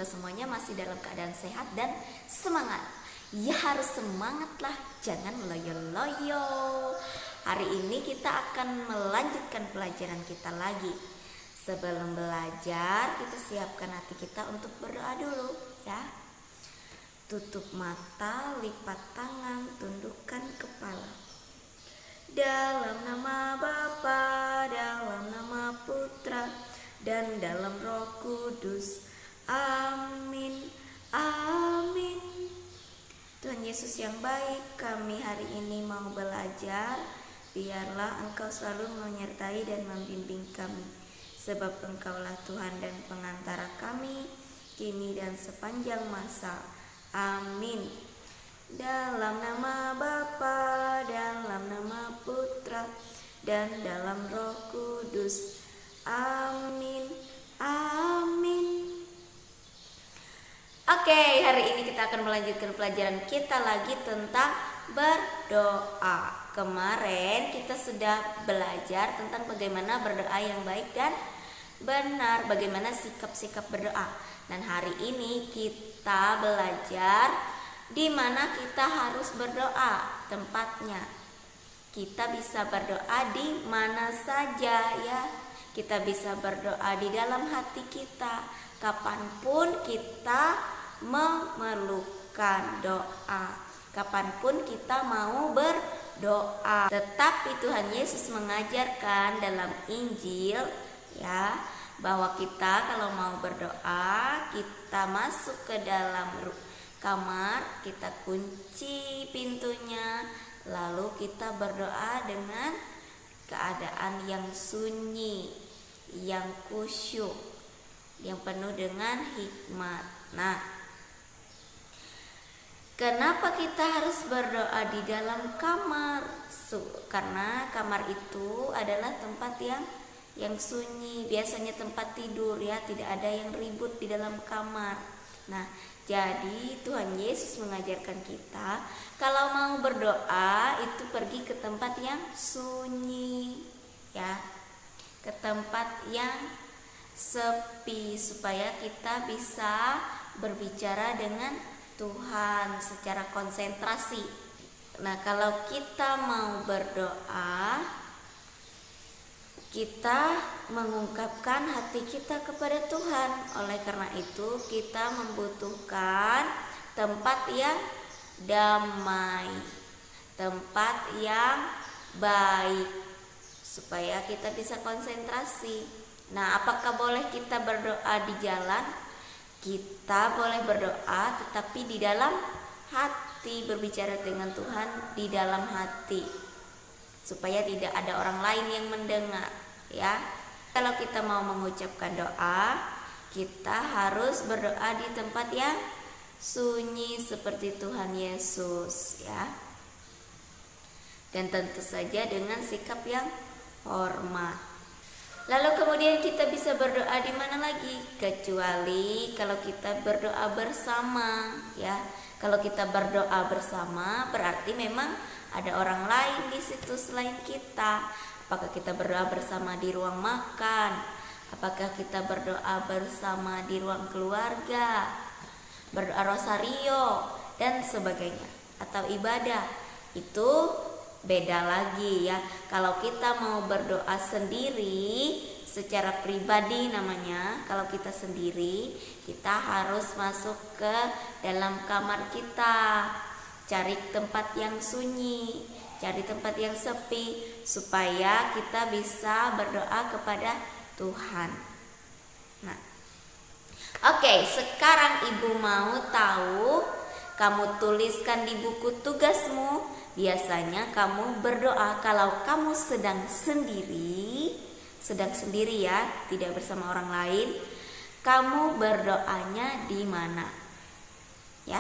semoga semuanya masih dalam keadaan sehat dan semangat. Ya harus semangat lah, jangan loyo-loyo. Hari ini kita akan melanjutkan pelajaran kita lagi. Sebelum belajar, kita siapkan hati kita untuk berdoa dulu ya. Tutup mata, lipat tangan, tundukkan kepala. Dalam nama Bapa, dalam nama Putra, dan dalam Roh Kudus. Amin. Amin. Tuhan Yesus yang baik, kami hari ini mau belajar. Biarlah Engkau selalu menyertai dan membimbing kami, sebab Engkaulah Tuhan dan pengantara kami, kini dan sepanjang masa. Amin. Dalam nama Bapa, dalam nama Putra, dan dalam Roh Kudus. Amin. Amin. Oke, hari ini kita akan melanjutkan pelajaran kita lagi tentang berdoa. Kemarin kita sudah belajar tentang bagaimana berdoa yang baik dan benar, bagaimana sikap-sikap berdoa. Dan hari ini kita belajar di mana kita harus berdoa tempatnya. Kita bisa berdoa di mana saja ya. Kita bisa berdoa di dalam hati kita, kapanpun kita memerlukan doa, kapanpun kita mau berdoa. Tetapi Tuhan Yesus mengajarkan dalam Injil ya, bahwa kita kalau mau berdoa, kita masuk ke dalam kamar, kita kunci pintunya, lalu kita berdoa dengan keadaan yang sunyi, yang khusyuk, yang penuh dengan hikmat. Nah, kenapa kita harus berdoa di dalam kamar? Karena kamar itu adalah tempat yang sunyi, biasanya tempat tidur ya, tidak ada yang ribut di dalam kamar. Nah, jadi Tuhan Yesus mengajarkan kita kalau mau berdoa itu pergi ke tempat yang sunyi ya, ke tempat yang sepi supaya kita bisa berbicara dengan Tuhan secara konsentrasi. Nah, kalau kita mau berdoa, kita mengungkapkan hati kita kepada Tuhan. Oleh karena itu kita membutuhkan tempat yang damai, tempat yang baik, supaya kita bisa konsentrasi. Nah, apakah boleh kita berdoa di jalan? Kita boleh berdoa tetapi di dalam hati, berbicara dengan Tuhan di dalam hati, supaya tidak ada orang lain yang mendengar ya. Kalau kita mau mengucapkan doa, kita harus berdoa di tempat yang sunyi seperti Tuhan Yesus ya. Dan tentu saja dengan sikap yang hormat. Lalu kemudian kita bisa berdoa di mana lagi? Kecuali kalau kita berdoa bersama ya. Kalau kita berdoa bersama berarti memang ada orang lain di situ selain kita. Apakah kita berdoa bersama di ruang makan? Apakah kita berdoa bersama di ruang keluarga? Berdoa rosario dan sebagainya, atau ibadah, itu beda lagi ya. Kalau kita mau berdoa sendiri secara pribadi namanya, kalau kita sendiri, kita harus masuk ke dalam kamar kita, cari tempat yang sunyi, cari tempat yang sepi, supaya kita bisa berdoa kepada Tuhan. Nah, oke, sekarang ibu mau tahu, kamu tuliskan di buku tugasmu. Biasanya kamu berdoa kalau kamu sedang sendiri ya, tidak bersama orang lain. Kamu berdoanya di mana? Ya.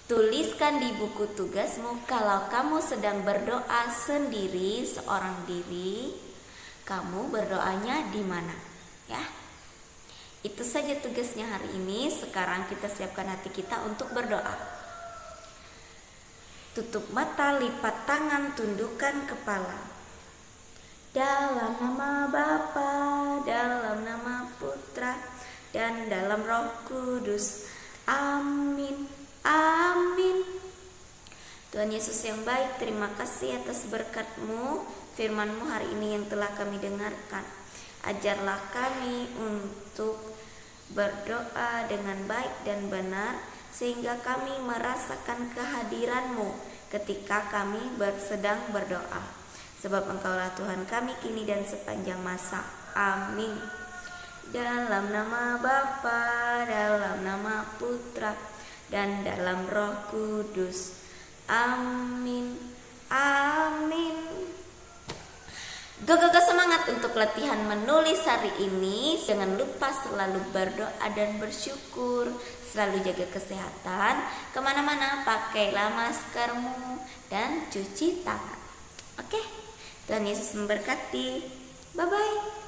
Tuliskan di buku tugasmu kalau kamu sedang berdoa sendiri, seorang diri, kamu berdoanya di mana? Ya. Itu saja tugasnya hari ini. Sekarang kita siapkan hati kita untuk berdoa. Tutup mata, lipat tangan, tundukkan kepala. Dalam nama Bapa, dalam nama Putra, dan dalam Roh Kudus. Amin. Amin. Tuhan Yesus yang baik, terima kasih atas berkat-Mu, firman-Mu hari ini yang telah kami dengarkan. Ajarlah kami untuk berdoa dengan baik dan benar, sehingga kami merasakan kehadiran-Mu ketika kami sedang berdoa. Sebab Engkaulah Tuhan kami kini dan sepanjang masa. Amin. Dalam nama Bapa, dalam nama Putra, dan dalam Roh Kudus. Amin. Amin. Go semangat untuk latihan menulis hari ini. Jangan lupa selalu berdoa dan bersyukur. Selalu jaga kesehatan. Kemana-mana pakailah maskermu dan cuci tangan. Oke, Tuhan Yesus memberkati. Bye-bye.